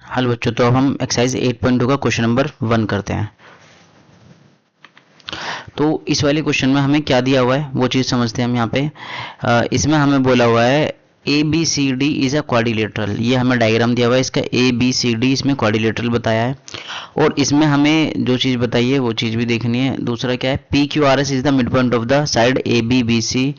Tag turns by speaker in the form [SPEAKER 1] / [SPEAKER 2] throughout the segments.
[SPEAKER 1] हल बच्चों, तो अब हम एक्सरसाइज 8.2 का क्वेश्चन नंबर 1 करते हैं। तो इस वाले क्वेश्चन में हमें क्या दिया हुआ है वो चीज़ समझते हैं हम यहाँ पे। इसमें हमें बोला हुआ है A B C D is a quadrilateral. ये हमें डायग्राम दिया हुआ है इसका, ए बी सी डी इसमें क्वाड्रिलेटरल बताया है। और इसमें हमें जो चीज़ बताई है वो चीज़ भी देखनी है। दूसरा क्या है, P Q R S is the mid point of the side A B B C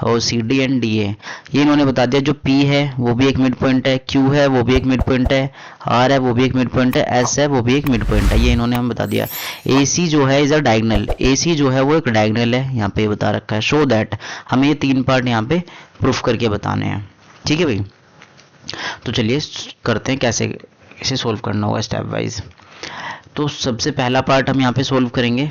[SPEAKER 1] और C D and D A. ये इन्होंने बता दिया। जो पी है वो भी एक मिड पॉइंट है, क्यू है वो भी एक मिड पॉइंट है, आर है वो भी एक मिड पॉइंट है, एस है वो भी एक मिड पॉइंट है। ये इन्होंने हमें बता दिया। ए सी जो है इज अ डायगनल, ए सी जो है वो एक डायगनल है, यहाँ पे बता रखा है। शो दैट, हमें ये 3 पार्ट यहाँ पे प्रूफ करके बताने हैं। ठीक है भाई, तो चलिए करते हैं कैसे इसे सोल्व करना होगा स्टेप वाइज। तो सबसे पहला पार्ट हम यहाँ पे सोल्व करेंगे।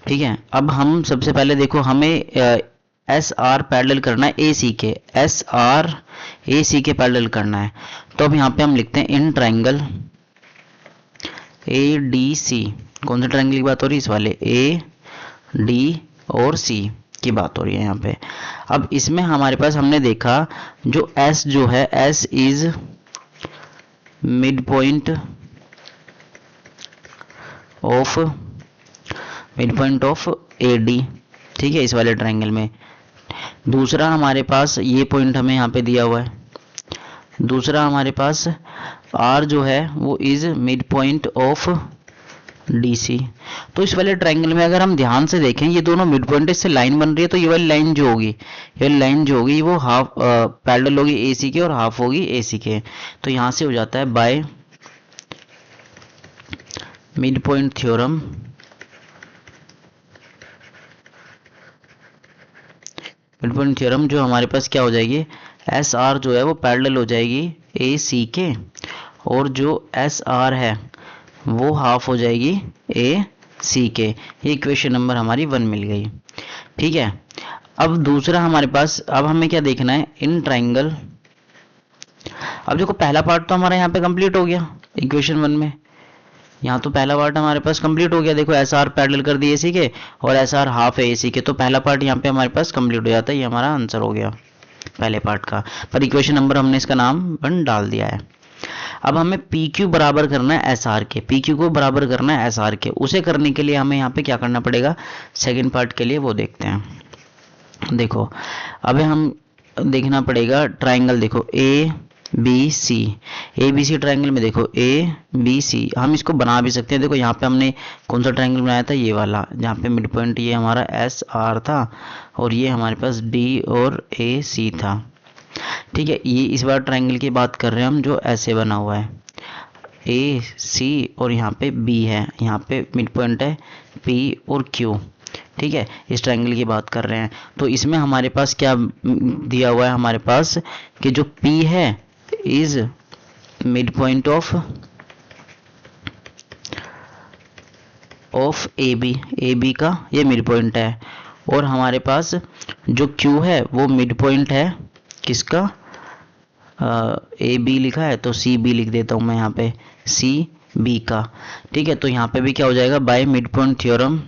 [SPEAKER 1] ठीक है, अब हम सबसे पहले देखो हमें एस आर पैरेलल करना है ए सी के, एस आर ए सी के पैरेलल करना है। तो अब यहाँ पे हम लिखते हैं in triangle A D C. कौन से ट्राइंगल की बात हो रही है? इस वाले ए डी और सी की बात हो रही है यहाँ पे। अब इसमें हमारे पास हमने देखा जो एस जो है, S is mid point of A D. ठीक है, इस वाले ट्राइंगल में। दूसरा हमारे पास ये पॉइंट हमें यहाँ पे दिया हुआ है। दूसरा हमारे पास आर जो है वो is mid point of D C. तो इस वाले ट्राइंगल में अगर हम ध्यान से देखें ये दोनों मिड पॉइंट, इससे लाइन बन रही है। तो ये वाली लाइन जो होगी, ये लाइन जो होगी वो हाफ पैरेलल होगी ए सी के और हाफ होगी ए सी के। तो यहाँ से हो जाता है by mid point theorem, mid point theorem जो हमारे पास क्या हो जाएगी, एस आर जो है वो पैरेलल हो जाएगी ए सी के, और जो एस आर है वो हाफ हो जाएगी ए सी के। ये इक्वेशन नंबर हमारी 1 मिल गई। ठीक है, अब दूसरा हमारे पास, अब हमें क्या देखना है, इन ट्राइंगल। अब देखो पहला पार्ट तो हमारा यहाँ पे कंप्लीट हो गया इक्वेशन 1 में। यहाँ तो पहला पार्ट हमारे पास कंप्लीट हो गया। देखो एस आर पैरेलल कर दिए एसी के और एस आर हाफ है एसी के, तो पहला पार्ट यहाँ पे हमारे पास कंप्लीट हो जाता है। ये हमारा आंसर हो गया पहले पार्ट का। पर इक्वेशन नंबर हमने इसका नाम 1 डाल दिया है। अब हमें पी क्यू बराबर करना है एस आर के, पी क्यू को बराबर करना है एस आर के। उसे करने के लिए हमें यहाँ पे क्या करना पड़ेगा सेकेंड पार्ट के लिए, वो देखते हैं। देखो अब हम देखना पड़ेगा ट्राइंगल, देखो A B C, A B C triangle में देखो ए बी सी, हम इसको बना भी सकते हैं। देखो यहाँ पे हमने कौन सा ट्राइंगल बनाया था, ये वाला, जहाँ पे मिड पॉइंट ये हमारा एस आर था और ये हमारे पास डी और ए सी था। ठीक है, ये इस बार ट्राइंगल की बात कर रहे हैं हम जो ऐसे बना हुआ है ए सी और यहाँ पे बी है, यहाँ पे मिड पॉइंट है पी और क्यू। ठीक है, इस ट्राइंगल की बात कर रहे हैं। तो इसमें हमारे पास क्या दिया हुआ है, हमारे पास कि जो पी है is mid point of A B का ये मिड पॉइंट है, और हमारे पास जो क्यू है वो मिड पॉइंट है किसका, ए बी लिखा है तो सी बी लिख देता हूं मैं यहाँ पे, सी बी का। ठीक है, तो यहाँ पे भी क्या हो जाएगा, by mid point theorem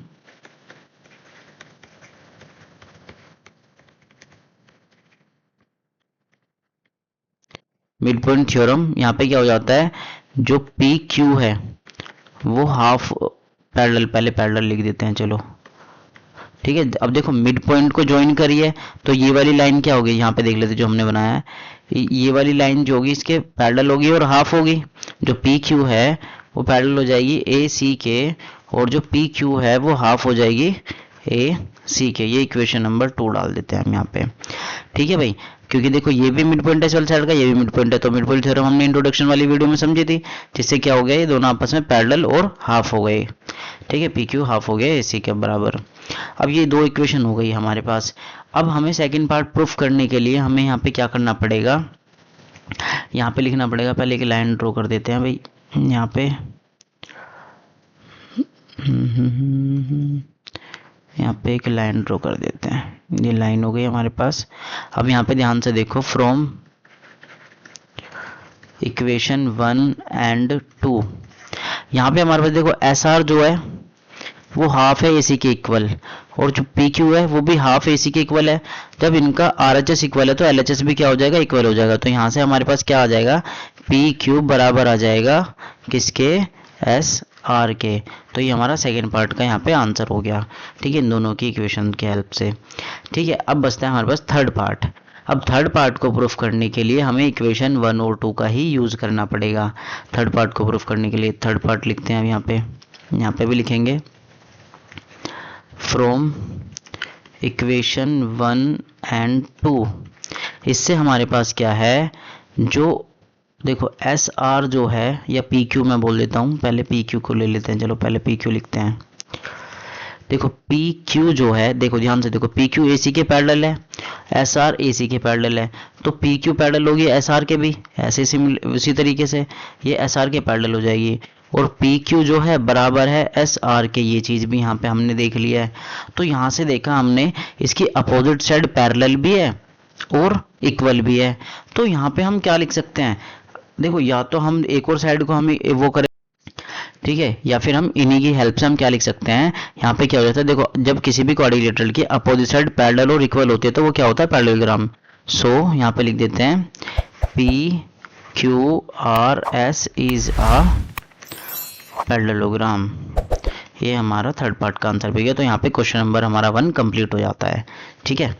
[SPEAKER 1] mid point theorem यहाँ पे क्या हो जाता है, जो पी क्यू है वो हाफ पैरेलल, पहले पैरेलल लिख देते हैं चलो। ठीक है, अब देखो मिड पॉइंट को ज्वाइन करिए तो ये वाली लाइन क्या होगी, यहाँ पे देख लेते जो हमने बनाया है, ये वाली लाइन जो होगी इसके पैरेलल होगी और हाफ होगी। जो पी क्यू है वो पैरेलल हो जाएगी ए सी के, और जो पी क्यू है वो हाफ हो जाएगी ए सी के। ये इक्वेशन नंबर 2 डाल देते हैं हम यहाँ पे। ठीक है भाई, क्योंकि देखो ये भी मिड पॉइंट है इस वाली साइड का, ये भी मिड पॉइंट है, तो मिड पॉइंट थ्योरम हमने इंट्रोडक्शन वाली वीडियो में समझी थी, जिससे क्या हो गया, ये दोनों आपस में पैरेलल और हाफ हो गए। ठीक है, पी क्यू हाफ हो गया एसी के बराबर। अब ये 2 इक्वेशन हो गई हमारे पास। अब हमें सेकंड पार्ट प्रूफ करने के लिए हमें यहाँ पे क्या करना पड़ेगा, यहाँ पे लिखना पड़ेगा, पहले एक लाइन ड्रॉ कर देते हैं भाई यहाँ पे। यहाँ पे एक लाइन ड्रॉ कर देते हैं, ये लाइन हो गई हमारे पास। अब यहाँ पे ध्यान से देखो, फ्रॉम इक्वेशन 1 एंड 2, यहाँ पे हमारे पास देखो एस आर जो है वो हाफ है एसी के इक्वल, और जो पी क्यू है वो भी हाफ एसी के इक्वल है। जब इनका आर एच एस इक्वल है तो एल एच एस भी क्या हो जाएगा, इक्वल हो जाएगा। तो यहाँ से हमारे पास क्या आ जाएगा, पी क्यूब बराबर आ जाएगा किसके, एस आर के। तो ये हमारा सेकेंड पार्ट का यहाँ पे आंसर हो गया। ठीक है, इन दोनों की इक्वेशन की हेल्प से। ठीक है, अब बचता है हमारे पास थर्ड पार्ट। अब थर्ड पार्ट को प्रूफ करने के लिए हमें इक्वेशन 1 और 2 का ही यूज़ करना पड़ेगा। थर्ड पार्ट को प्रूफ करने के लिए थर्ड पार्ट लिखते हैं हम यहाँ पे भी लिखेंगे, फ्रॉम इक्वेशन 1 एंड 2। इससे हमारे पास क्या है, जो देखो एस आर जो है, या पी क्यू मैं बोल देता हूँ, पहले पी क्यू को ले लेते हैं। चलो पहले पी क्यू लिखते हैं। देखो पी क्यू जो है, देखो ध्यान से देखो, पी क्यू ए सी के पैरेलल है, एस आर ए सी के पैरेलल है, तो पी क्यू पैरेलल होगी एस आर के भी, ऐसे उसी तरीके से ये एस आर के पैरेलल हो जाएगी। और पी क्यू जो है बराबर है एस आर के, ये चीज़ भी यहाँ पे हमने देख लिया है। तो यहाँ से देखा हमने, इसकी अपोजिट साइड पैरेलल भी है और इक्वल भी है। तो यहाँ पे हम क्या लिख सकते हैं, देखो या तो हम एक और साइड को हम वो करें, ठीक है, या फिर हम इन्हीं की हेल्प से हम क्या लिख सकते हैं, यहाँ पे क्या हो जाता है, देखो जब किसी भी क्वाड्रिलेटरल की अपोजिट साइड पैरेलल और इक्वल होती है तो वो क्या होता है, पैरेललोग्राम। सो यहाँ पे लिख देते हैं P Q R S is a parallelogram. ये हमारा थर्ड पार्ट का आंसर भी गया। तो यहाँ पे क्वेश्चन नंबर हमारा 1 कंप्लीट हो जाता है। ठीक है।